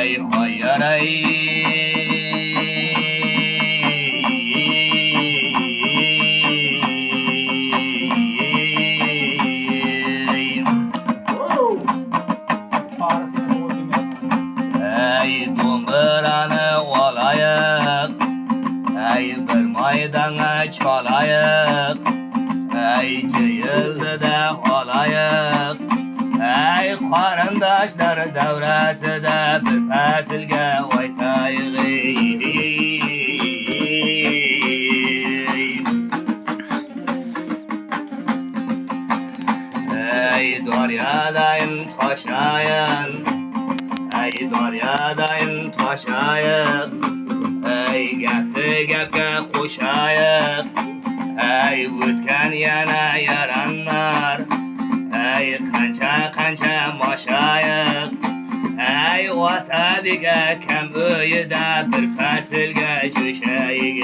Ey hayyaray Ey dombirani olayiq Ey bir maydana çalayiq Ey cıyıldida olayiq Ey qarindoshlar davrasida bir faslga o'taylik Ey daryodayim toshayin Ey daryodayim toshayiq Ey gapni gapga qo'shayiq Ey o'tgan yana yaranlar Ey qancha mashayiq Ey otadek akam uyida bir faslga jo'shayik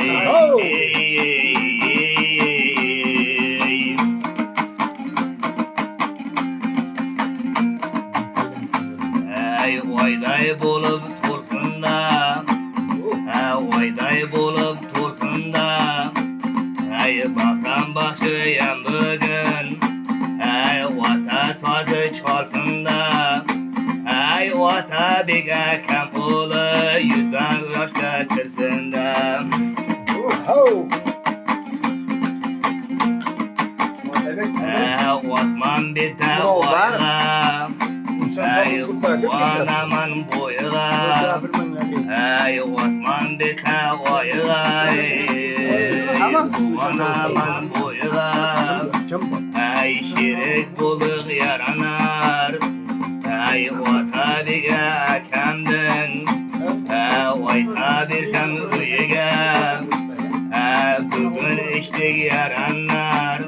Ey oyday bo'lib to'lsinda oyday bo'lib to'lsinda Ey bahram baxshiyam bugun Ey ota sozi cholsinda Ey ota bek akam o'g'li yuzdan yoshga kirsinda Osmon betda oyga Ey quvonaman bo'yga Ey osmon betda oyga Quvonaman bo'yga Ey sherik bo'liq yaranar Ey ota bek akamdin Oyta bersam uyiga Bugun ishdik yaranar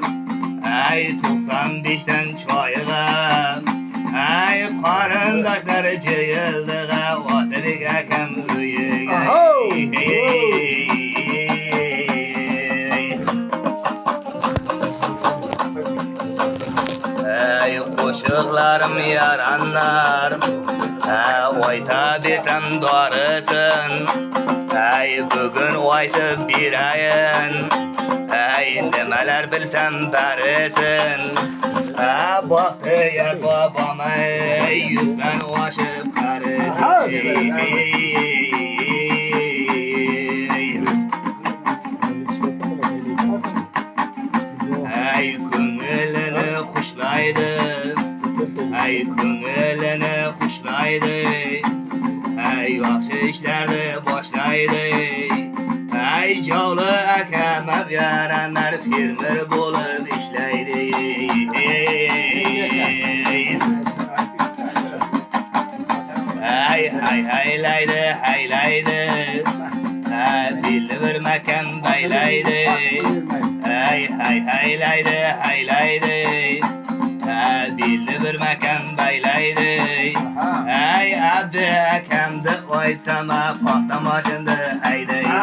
Ey 95dan choyga Ey qarindoshlar jiyildiga Otabek akam uyiga Ey qo'shiqlarim yaranlar Oyta bersam dorisin Ey bugun aytib berayin Ey nimalar bilsam barisin Baxtiyor bobom ey yuzdan oshib qarisin Ey ko'nglini xushlaydi Ey ko'nglini xushlaydi Ey yaxshi ishlarni boshlaydi Ey jovli akam yaranlar fermer bo'lib ishlaydi Ey haylaydi haylaydi Belli bir makon baylaydi Ey haylaydi haylaydi Belli bir makon baylaydi Ey abdi akamni qo'ysam paxta mashinda haydaydi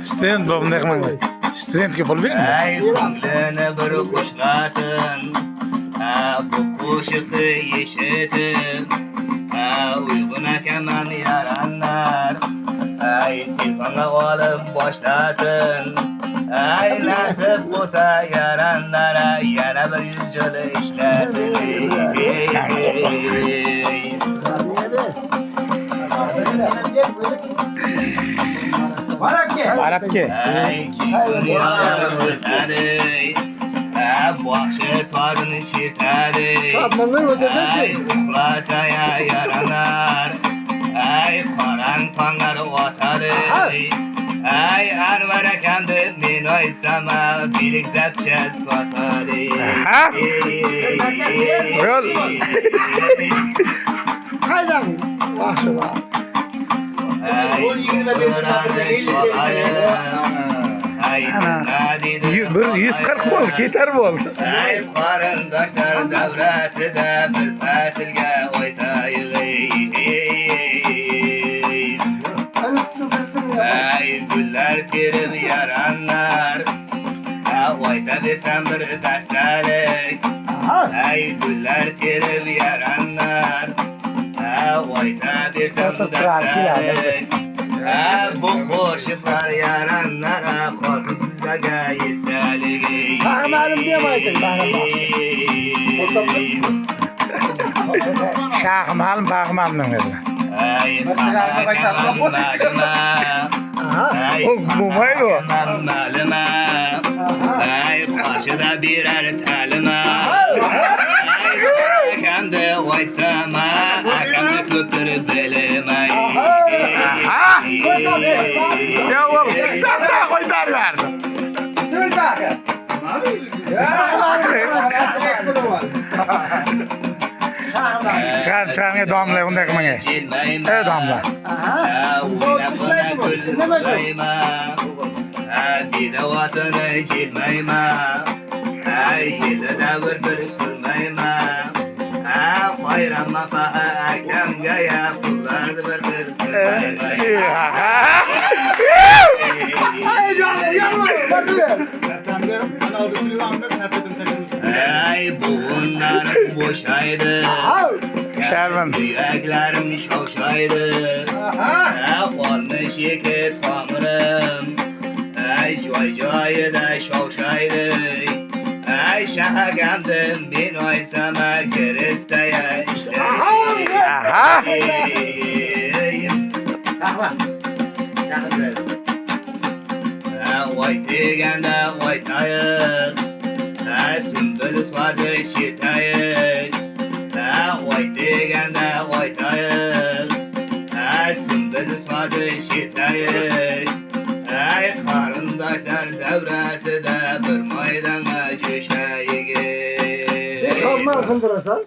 Student bunday qilmang. Studentga pul berma. Ey ko'nglini bir qo'shlasin Bu qo'shiqni eshitib Uyg'un akaman yaranlar Ey telefonga olib boshlasin Ey nasib bo'lsa yaranlar Yana bir 100 yil ishlasin Arabga. Ey dunyolar o'tadi Baxshi sozini chertadi Ey uxlasa yaranar Ey qorang tonglar otadi Ey Anvar akamni men aytsam bilik zapcha sotadi Qaydan? Yaxshi bor. Ey yurtlarni Bir 140 bo'ldi, ketar bo'ldi. Ey qarindoshlar davrasida bir faslga o'taylik Ey gullar terib yaranlar oyta versem bir dastalik. Ay güller terib yaranlar. Oyta versem dastalik. Bu qo'shiqlar yaranlara qolsin sizlarga esdaligi. Fahmadim demaydin, Şahmalim pahmalim dedi. Ay Bo'lmaydi u. malima. Ay qarshida berar talima. Akamda aytsam, akamda ko'pdir bilmay. Ya oğlum sasdan koytar verdi. Söyle bakayım. Çıkar ya damla bunday qilmang. Ey damla. Didavatini jilmayma. Ay yilida bir surmayma. Qoyramma fa akamga ya qullarni bir surmayma. Ay canım yanma. Nasıl ver? Ay buğunlarım boşaydı. Şermin. Suyaklarım şavşaydı. Qolmuş iki tomirim. Ay joyida şavşaydı. Ay shahagamdim men oysama kiristaya Aha. Voy deganda voy tayiq. Sümbül sazı şitayiq. Voy deganda voy tayiq. Sümbül sazı şitayiq. Ay qarindoshlar davrasida bir maydonga jo'shayigi. Sen kalmazsın burası.